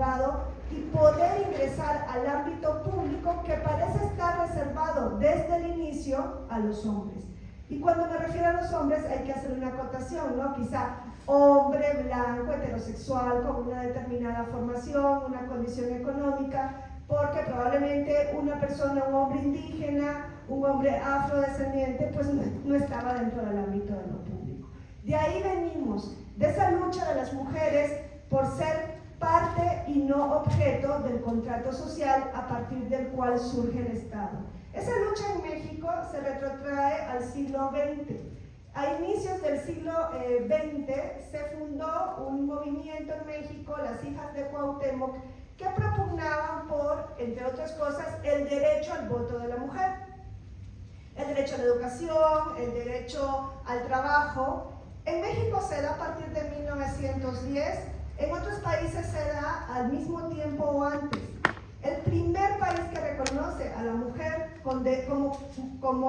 privado y poder ingresar al ámbito público que parece estar reservado desde el inicio a los hombres. Y cuando me refiero a los hombres hay que hacer una acotación, ¿no? Quizá hombre, blanco, heterosexual, con una determinada formación, una condición económica, porque probablemente una persona, un hombre indígena, un hombre afrodescendiente, pues no estaba dentro del ámbito de lo público. De ahí venimos, de esa lucha de las mujeres por ser parte y no objeto del contrato social a partir del cual surge el Estado. Esa lucha en México se retrotrae al siglo XX. A inicios del siglo XX se fundó un movimiento en México, las Hijas de Cuauhtémoc, que propugnaban por, entre otras cosas, el derecho al voto de la mujer, el derecho a la educación, el derecho al trabajo. En México se da a partir de 1910, en otros países se da al mismo tiempo o antes. El primer país que reconoce a la mujer como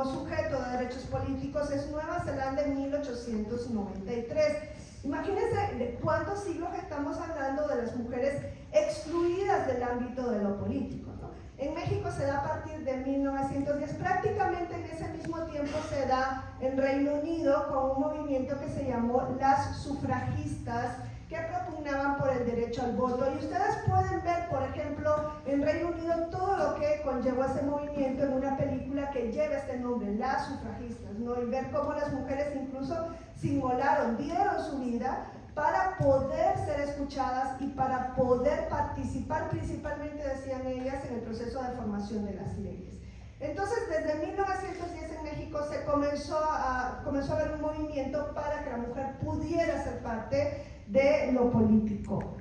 sujeto de derechos políticos es Nueva Zelanda en 1893. Imagínense de cuántos siglos estamos hablando de las mujeres excluidas del ámbito de lo político, ¿no? En México se da a partir de 1910, prácticamente en ese mismo tiempo se da en Reino Unido con un movimiento que se llamó las sufragistas, que propugnaban por el derecho al voto. Y ustedes pueden ver, por ejemplo, en Reino Unido todo lo que conllevó ese movimiento en una película que lleva este nombre, Las Sufragistas, ¿no? Y ver cómo las mujeres incluso se inmolaron, dieron su vida para poder ser escuchadas y para poder participar, principalmente, decían ellas, en el proceso de formación de las leyes. Entonces, desde 1910 en México se comenzó a haber un movimiento para que la mujer pudiera ser parte de lo político.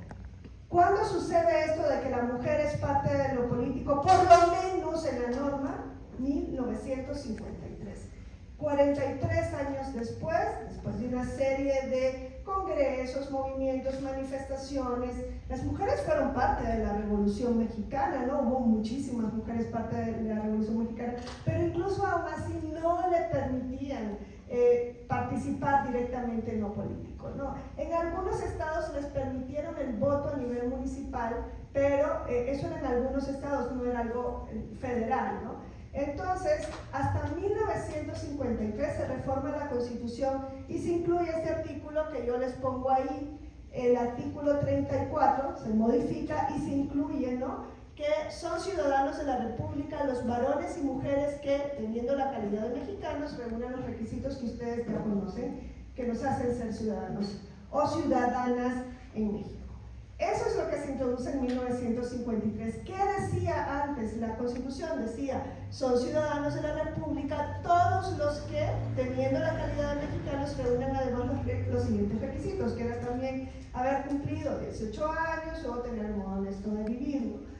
¿Cuándo sucede esto de que la mujer es parte de lo político? Por lo menos en la norma, 1953. 43 años después de una serie de congresos, movimientos, manifestaciones, las mujeres fueron parte de la Revolución Mexicana, ¿no? Hubo muchísimas mujeres parte de la Revolución Mexicana, pero incluso aún así no le permitían participar directamente en lo político, ¿no? En algunos estados les permitieron el voto a nivel municipal, pero eso era en algunos estados, no era algo federal, ¿no? Entonces, hasta 1953 se reforma la Constitución y se incluye este artículo que yo les pongo ahí, el artículo 34, se modifica y se incluye, ¿no?, que son ciudadanos de la República los varones y mujeres que, teniendo la calidad de mexicanos, reúnen los requisitos que ustedes ya conocen, que nos hacen ser ciudadanos o ciudadanas en México. Eso es lo que se introduce en 1953. ¿Qué decía antes? La Constitución decía, son ciudadanos de la República todos los que, teniendo la calidad de mexicanos, reúnen además los siguientes requisitos, que era también haber cumplido 18 años o tener el modo honesto de vivir.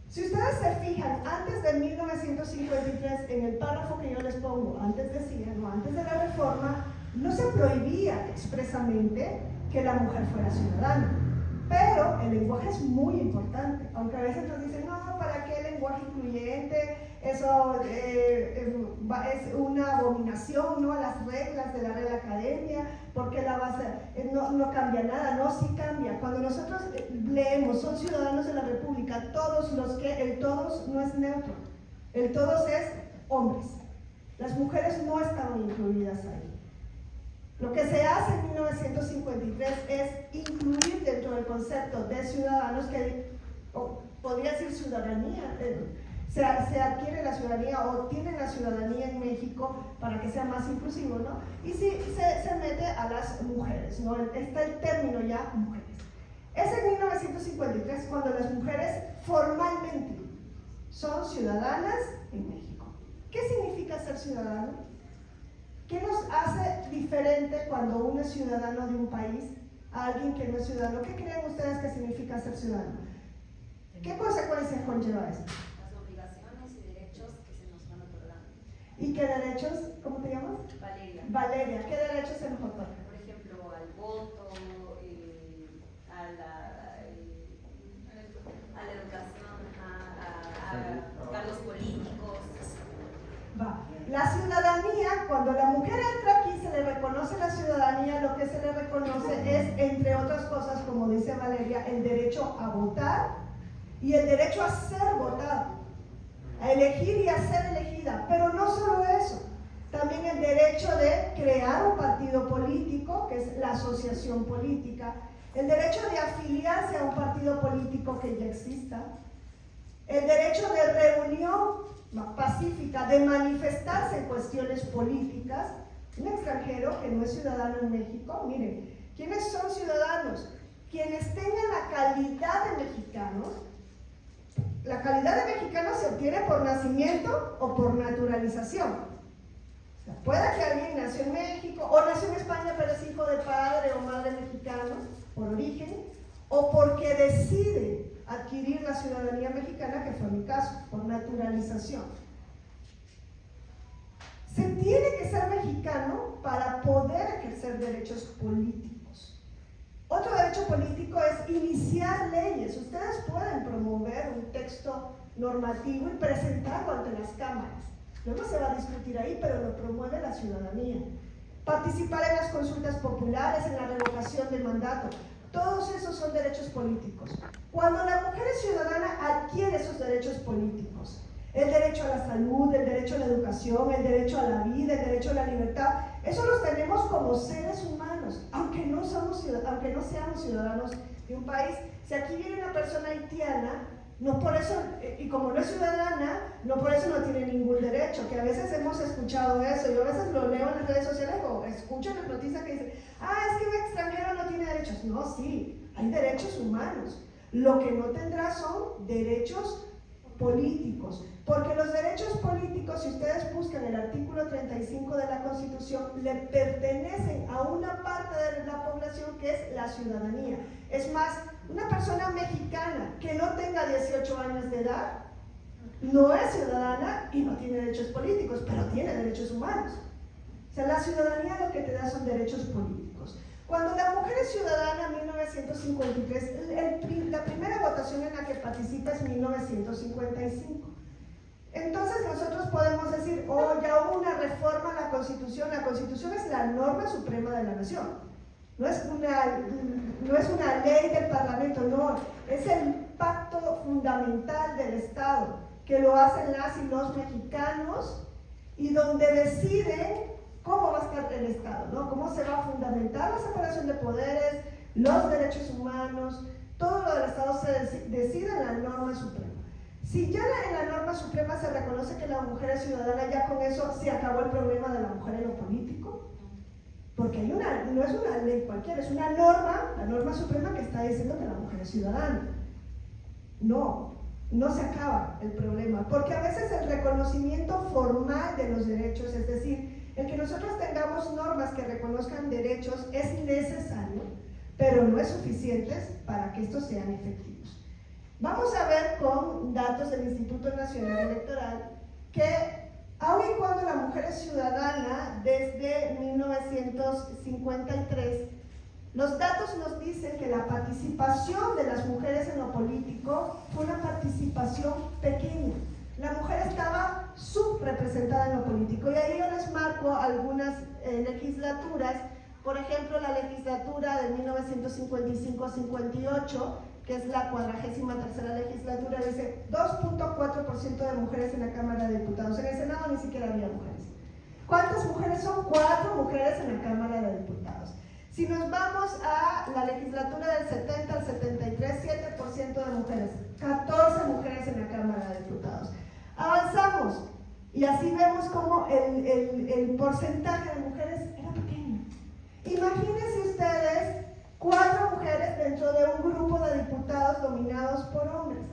Si ustedes se fijan, antes de 1953, en el párrafo que yo les pongo, antes decía, no, antes de la reforma, no se prohibía expresamente que la mujer fuera ciudadana. Pero el lenguaje es muy importante, aunque a veces nos dicen, no, ¿para qué el lenguaje incluyente? Eso es una abominación, ¿no?, a las reglas de la Real Academia, porque la base no cambia nada. No, sí cambia. Cuando nosotros leemos, son ciudadanos de la República, todos los que, el todos no es neutro, el todos es hombres. Las mujeres no estaban incluidas ahí. Lo que se hace en 1953 es incluir dentro del concepto de ciudadanos, que podría decir ciudadanía, se adquiere la ciudadanía o tienen la ciudadanía en México para que sea más inclusivo, ¿no? Y sí, se mete a las mujeres, ¿no? Está el término ya mujeres. Es en 1953 cuando las mujeres formalmente son ciudadanas en México. ¿Qué significa ser ciudadano? ¿Qué nos hace diferente cuando uno es ciudadano de un país a alguien que no es ciudadano? ¿Qué creen ustedes que significa ser ciudadano? ¿Qué consecuencias conlleva esto? Las obligaciones y derechos que se nos van otorgando. ¿Y qué derechos? ¿Cómo te llamas? Valeria. Valeria, ¿qué derechos se nos otorgan? Por ejemplo, al voto, a la educación, a cargos políticos. Va. La ciudadanía, cuando la mujer entra aquí, se le reconoce la ciudadanía, lo que se le reconoce es, entre otras cosas, como dice Valeria, el derecho a votar y el derecho a ser votado, a elegir y a ser elegida. Pero no solo eso, también el derecho de crear un partido político, que es la asociación política, el derecho de afiliarse a un partido político que ya exista, el derecho de reunión pacífica, de manifestarse en cuestiones políticas. Un extranjero que no es ciudadano en México, miren, ¿quiénes son ciudadanos? Quienes tengan la calidad de mexicanos. La calidad de mexicano se obtiene por nacimiento o por naturalización. O sea, puede que alguien nació en México o nació en España pero es hijo de padre o madre mexicano por origen, o porque decide adquirir la ciudadanía mexicana, que fue mi caso, por naturalización. Se tiene que ser mexicano para poder ejercer derechos políticos. Otro derecho político es iniciar leyes. Ustedes pueden promover un texto normativo y presentarlo ante las cámaras. Luego se va a discutir ahí, pero lo promueve la ciudadanía. Participar en las consultas populares, en la revocación del mandato. Todos esos son derechos políticos. Cuando la mujer es ciudadana, adquiere esos derechos políticos. El derecho a la salud, el derecho a la educación, el derecho a la vida, el derecho a la libertad. Eso los tenemos como seres humanos, aunque no seamos ciudadanos de un país. Si aquí viene una persona haitiana, no por eso, y como no es ciudadana, no por eso no tiene ningún derecho, que a veces hemos escuchado eso. Yo a veces lo leo en las redes sociales o escucho en las noticias que dicen, es que un extranjero no tiene derechos. No, sí, hay derechos humanos. Lo que no tendrá son derechos políticos, porque los derechos políticos, si ustedes buscan el artículo 35 de la Constitución, le pertenecen a una parte de la población que es la ciudadanía. Es más, una persona mexicana que no tenga 18 años de edad no es ciudadana y no tiene derechos políticos, pero tiene derechos humanos. O sea, la ciudadanía lo que te da son derechos políticos. Cuando la mujer es ciudadana en 1953, la primera votación en la que participa es 1955. Entonces nosotros podemos decir, ya hubo una reforma a la Constitución. La Constitución es la norma suprema de la nación. No es una ley del Parlamento, no. Es el pacto fundamental del Estado, que lo hacen las y los mexicanos y donde deciden cómo va a estar el Estado, ¿no? Cómo se va a fundamentar la separación de poderes, los derechos humanos, todo lo del Estado se decide en la norma suprema. Si ya en la norma suprema se reconoce que la mujer es ciudadana, ya con eso se acabó el problema de la mujer en lo político, porque no es una ley cualquiera, es una norma, la norma suprema que está diciendo que la mujer es ciudadana. No se acaba el problema, porque a veces el reconocimiento formal de los derechos, es decir, el que nosotros tengamos normas que reconozcan derechos es necesario, pero no es suficiente para que estos sean efectivos. Vamos a ver con datos del Instituto Nacional Electoral que, aun y cuando la mujer es ciudadana desde 1953, los datos nos dicen que la participación de las mujeres en lo político fue una participación pequeña. La mujer estaba subrepresentada en lo político, y ahí yo les marco algunas legislaturas. Por ejemplo, la legislatura de 1955-58, que es la 43ª legislatura, dice 2.4% de mujeres en la Cámara de Diputados. En el Senado ni siquiera había mujeres. ¿Cuántas mujeres son? 4 mujeres en la Cámara de Diputados. Si nos vamos a la legislatura del 70 al 73, 7% de mujeres, 14 mujeres en la Cámara de Diputados. Avanzamos y así vemos cómo el porcentaje de mujeres era pequeño. Imagínense ustedes 4 mujeres dentro de un grupo de diputados dominados por hombres.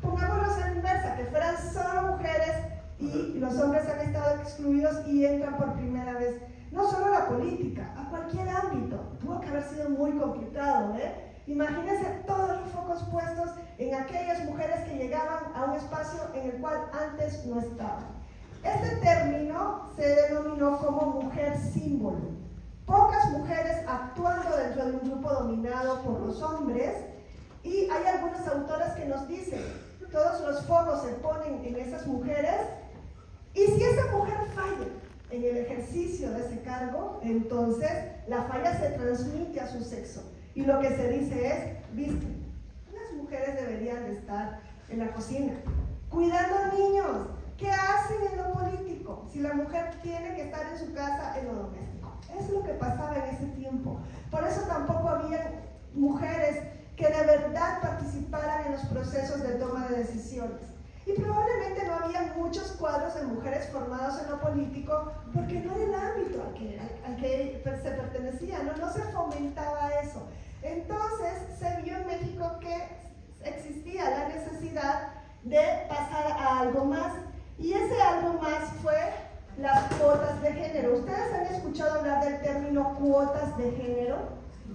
Pongámoslos a la inversa, que fueran solo mujeres y los hombres han estado excluidos y entran por primera vez. No solo a la política, a cualquier ámbito. Tuvo que haber sido muy complicado, Imagínense todos los focos puestos en aquellas mujeres que llegaban a un espacio en el cual antes no estaban. Este término se denominó como mujer símbolo. Pocas mujeres actuando dentro de un grupo dominado por los hombres, y hay algunos autores que nos dicen, todos los focos se ponen en esas mujeres, y si esa mujer falla, en el ejercicio de ese cargo, entonces la falla se transmite a su sexo. Y lo que se dice es, viste, las mujeres deberían de estar en la cocina, cuidando a niños. ¿Qué hacen en lo político? Si la mujer tiene que estar en su casa, en lo doméstico. Es lo que pasaba en ese tiempo. Por eso tampoco había mujeres que de verdad participaran en los procesos de toma de decisiones. Y probablemente no había muchos cuadros de mujeres formados en lo político porque no era el ámbito al que se pertenecía, no se fomentaba eso. Entonces se vio en México que existía la necesidad de pasar a algo más, y ese algo más fue las cuotas de género. ¿Ustedes han escuchado hablar del término cuotas de género?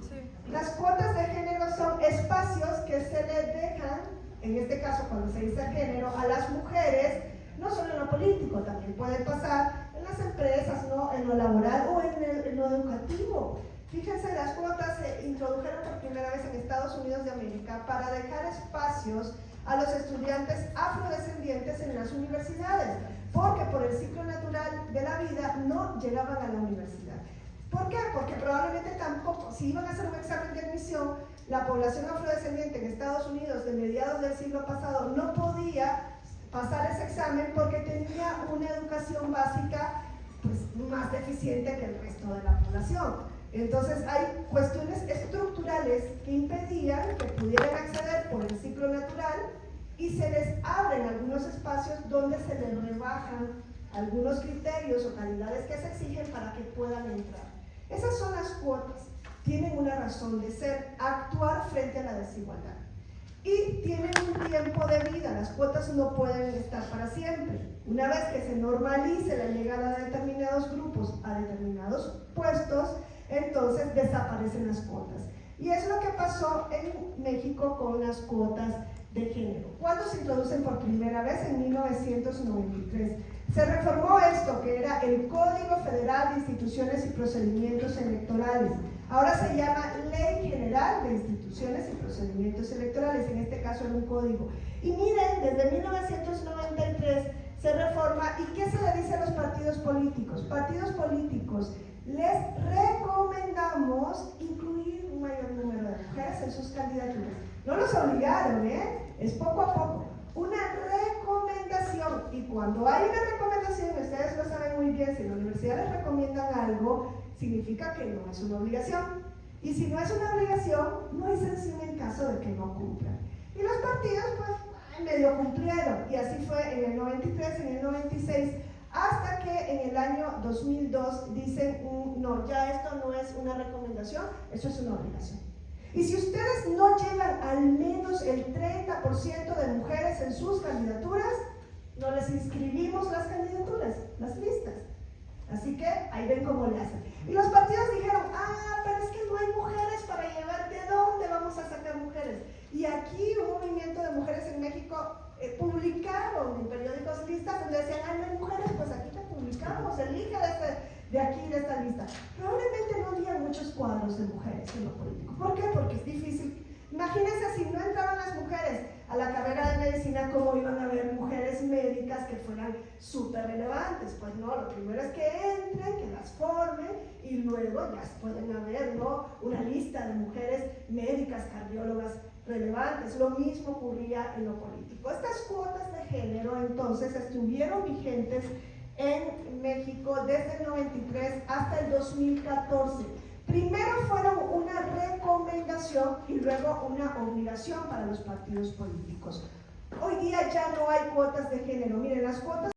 Sí. Las cuotas de género son espacios que se les dejan, en este caso cuando se dice género, a las mujeres, no solo en lo político, también puede pasar en las empresas, ¿no? En lo laboral o en lo educativo. Fíjense, las cuotas se introdujeron por primera vez en Estados Unidos de América para dejar espacios a los estudiantes afrodescendientes en las universidades, porque por el ciclo natural de la vida no llegaban a la universidad. ¿Por qué? Porque probablemente tampoco, si iban a hacer un examen de admisión, la población afrodescendiente en Estados Unidos de mediados del siglo pasado no podía pasar ese examen porque tenía una educación básica pues, más deficiente que el resto de la población. Entonces hay cuestiones estructurales que impedían que pudieran acceder por el ciclo natural, y se les abren algunos espacios donde se les rebajan algunos criterios o calidades que se exigen para que puedan entrar. Esas son las cuotas. Tienen una razón de ser, actuar frente a la desigualdad. Y tienen un tiempo de vida. Las cuotas no pueden estar para siempre. Una vez que se normalice la llegada de determinados grupos a determinados puestos, entonces desaparecen las cuotas. Y es lo que pasó en México con las cuotas de género. ¿Cuándo se introducen por primera vez? En 1993. Se reformó esto, que era el Código Federal de Instituciones y Procedimientos Electorales. Ahora se llama Ley General de Instituciones y Procedimientos Electorales, en este caso era un código. Y miren, desde 1993 se reforma, ¿y qué se le dice a los partidos políticos? Partidos políticos, les recomendamos incluir un mayor número de mujeres en sus candidaturas. No los obligaron, es poco a poco. Una recomendación, y cuando hay una recomendación, ustedes lo saben muy bien, si la universidad les recomiendan algo, significa que no es una obligación. Y si no es una obligación, no hay sanción en caso de que no cumplan. Y los partidos, pues, medio cumplieron. Y así fue en el 93, en el 96, hasta que en el año 2002 dicen, no, ya esto no es una recomendación, eso es una obligación. Y si ustedes no llevan al menos el 30% de mujeres en sus candidaturas, no les inscribimos las candidaturas, las listas. Así que ahí ven cómo le hacen. Y los partidos dijeron, pero es que no hay mujeres para llevar, ¿de dónde vamos a sacar mujeres? Y aquí un movimiento de mujeres en México publicaron en periódicos listas donde decían, no hay mujeres, pues aquí te publicamos, elige de aquí, de esta lista. Probablemente no había muchos cuadros de mujeres en lo político. ¿Por qué? Porque es difícil. Imagínense si no entraban las mujeres a la carrera de medicina, ¿cómo iban a haber mujeres médicas que fueran súper relevantes? Pues no, lo primero es que entren, que las formen y luego ya pueden haber, ¿no?, una lista de mujeres médicas, cardiólogas relevantes. Lo mismo ocurría en lo político. Estas cuotas de género entonces estuvieron vigentes en México desde el 93 hasta el 2014. Primero fueron una recomendación y luego una obligación para los partidos políticos. Hoy día ya no hay cuotas de género. Miren, las cuotas